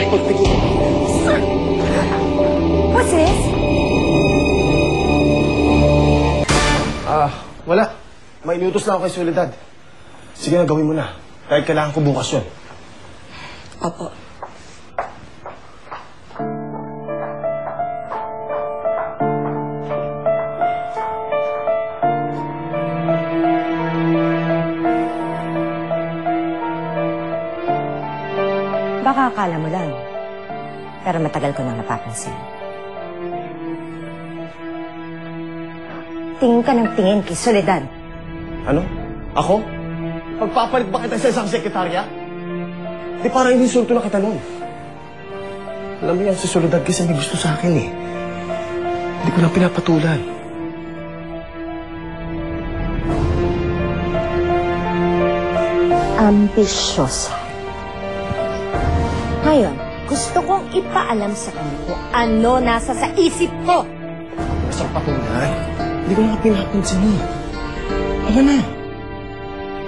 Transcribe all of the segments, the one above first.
pagpigil. What's this? Wala. May inutos lang ako kay Soledad. Sige na, gawin mo na. Dahil kailangan ko bukas yun. Opo. Baka akala mo lang. Pero matagal ko nang napapansin. Tingin ka ng tingin kay Soledad. Ano? Ako? Pagpapalit ba kita sa isang sekretarya? Di parang inisulto na kita nun. Alam mo yan, si Soledad kasi may gusto sa akin eh. Hindi ko lang pinapatulan. Ambisyosa. Ngayon, gusto kong ipaalam sa kanya kung ano nasa sa isip ko. Masarap patunay. Hindi ko nga pinapansin eh. Ako na.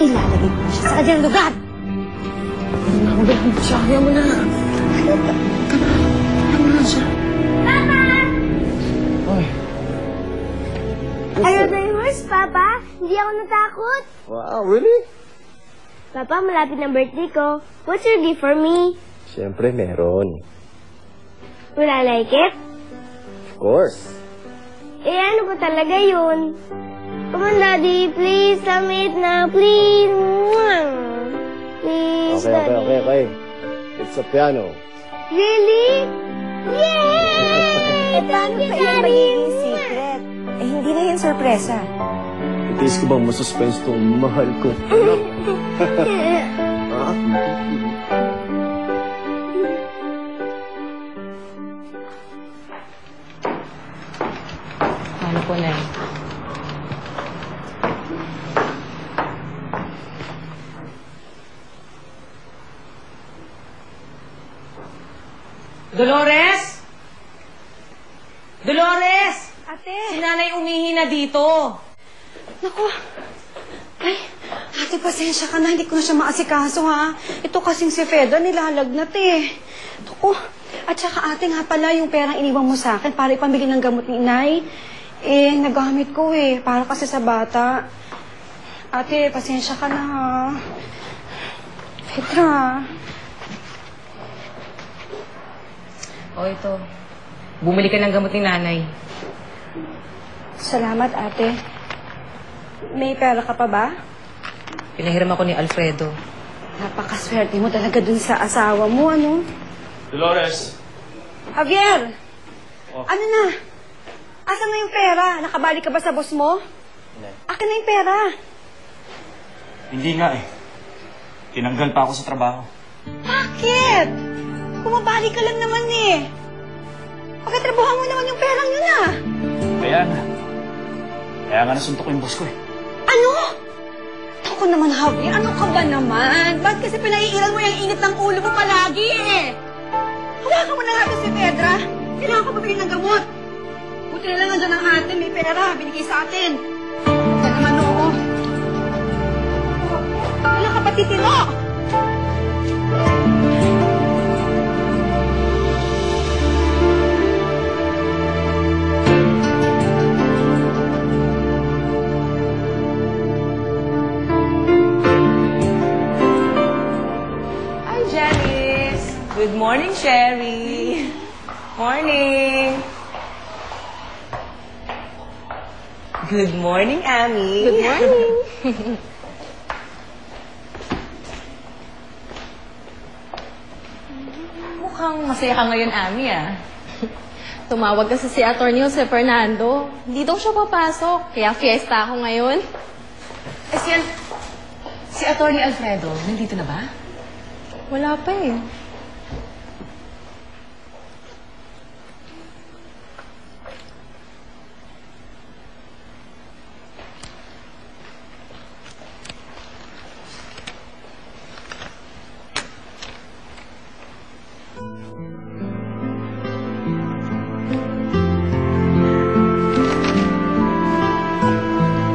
Ilalagay ko na siya sa kanyang lugar. Hindi na ako dahil. Sayaya mo na. Tama na siya. Papa! Ay. Are you nervous, Papa? Hindi ako natakot. Wow, really? Papa, malapit na birthday ko. What's your gift for me? Siyempre, meron. Will I like it? Of course. Eh, ano ba talaga yun? Come on, Daddy. Please, damit na. Please. Mwah. Please, Daddy. Okay. It's a piano. Really? Yay! Paano Thank you, pa yung Daddy. magiging secret? Eh, hindi na yan sorpresa. Itis ko bang masuspense itong mahal ko? Ano po na eh? Dolores! Dolores! Ate! Si nanay umihi na dito. Naku. Ay, ate, pasensya ka na. Hindi ko na siya maasikaso, ha? Ito kasing si Feda, nilalagnat eh. Naku. At saka ate nga pala, yung perang iniwan mo sa akin para ipambili ng gamot ni inay. Eh, nagamit ko eh. Para kasi sa bata. Ate, pasensya ka na, ha? Feda. O ito. Bumili ka ng gamot ni nanay. Salamat, ate. May pera ka pa ba? Pinahiram ako ni Alfredo. Napakaswerte mo talaga dun sa asawa mo, ano? Dolores! Javier! Oh. Ano na? Asan na yung pera? Nakabalik ka ba sa boss mo? Akin na yung pera. Hindi nga eh. Tinanggal pa ako sa trabaho. Bakit? Bumabalik ka lang naman eh. Pagkatrabuhan mo naman yung perang yun ah. Kaya nga nasuntok ko yung boss ko eh. Ano? Ako naman, Javier. Ano ka ba naman? Ba't kasi pinaiiral mo yung init ng ulo mo palagi eh? Hawakan mo na natin si Pedra. Kailangan ko pabili ng gamot. Buti na lang nandiyan ang ate. May pera. Binigay sa atin. Ka naman, oo. Wala ka pa titino. Good morning, Sherry. Morning. Good morning, Amy. Good morning. Mukhang masaya ka ngayon, Amy, ah. Tumawag kasi si Atty. Jose Fernando. Hindi daw siya papasok, kaya fiesta ako ngayon. Eh, si Atty. Alfredo, nandito na ba? Wala pa eh.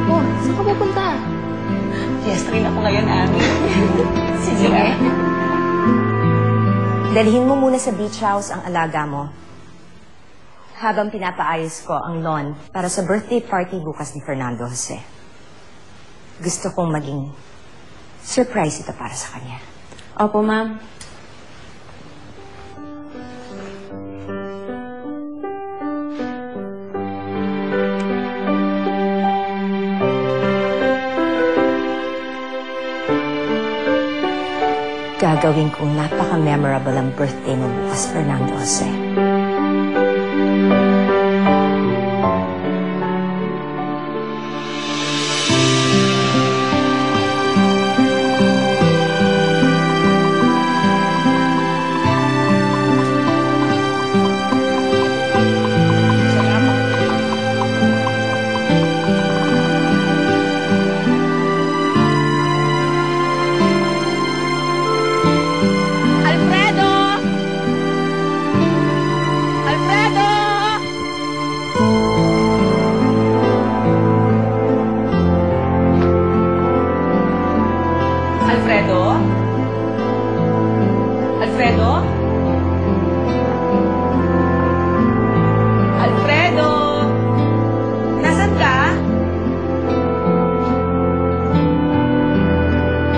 Oh, saan ka pupunta? Fiesta rin ako ngayon, Amy. Sige. Dalhin mo muna sa beach house ang alaga mo. Habang pinapaayos ko ang lawn para sa birthday party bukas ni Fernando Jose. Gusto kong maging surprise ito para sa kanya. Opo, ma'am. Gagawin kong napaka-memorable ang birthday mo bukas, Fernando Jose.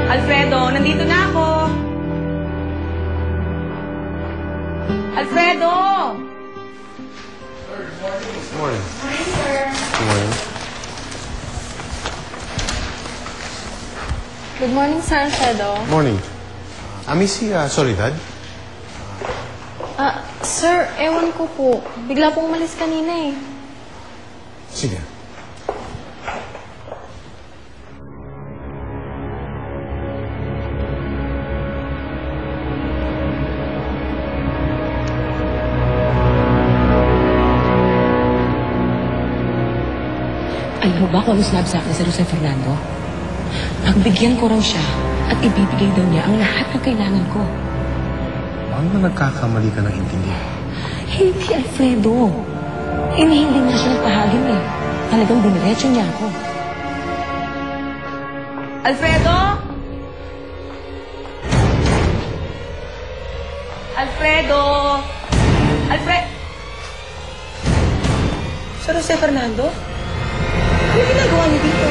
Alfredo, nandito na ako. Alfredo! Good morning. Good morning. Good morning, Sir Alfredo. Morning. Ami si Soledad? Sir, ewan ko po. Bigla pong umalis kanina eh. Sige. Alam mo ba kung ano sinabi sa akin sa Jose Fernando? Pagbigyan ko raw siya at ibibigay daw niya ang lahat ng kailangan ko. Baka naman nagkakamali ka ng intindihan. Hindi, Alfredo. Hindi nga siya nagpahagin eh. Talagang diniretso niya ako. Alfredo? Alfredo? Sir Jose Fernando? Ano ginagawa niyo dito?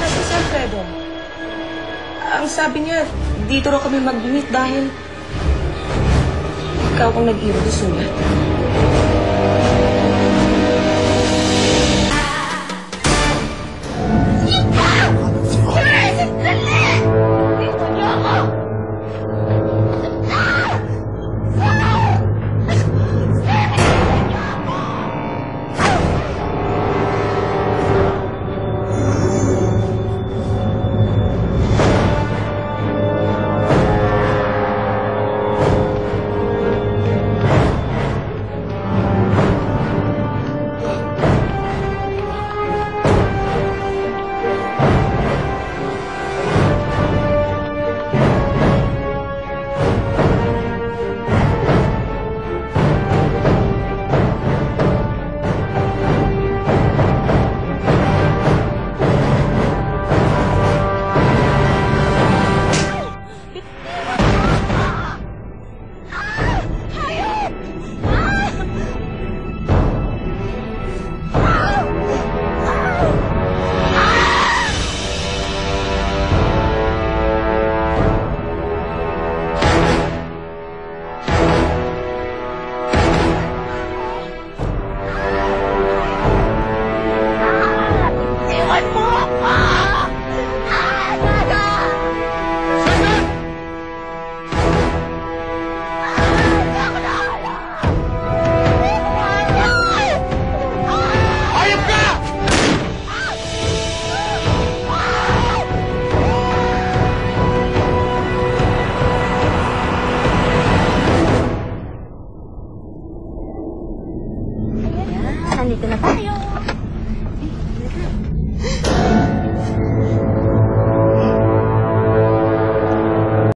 Nasa si Alfredo? Ang sabi niya, dito raw kami mag-meet dahil ikaw ang nag-iusulat. Nandito na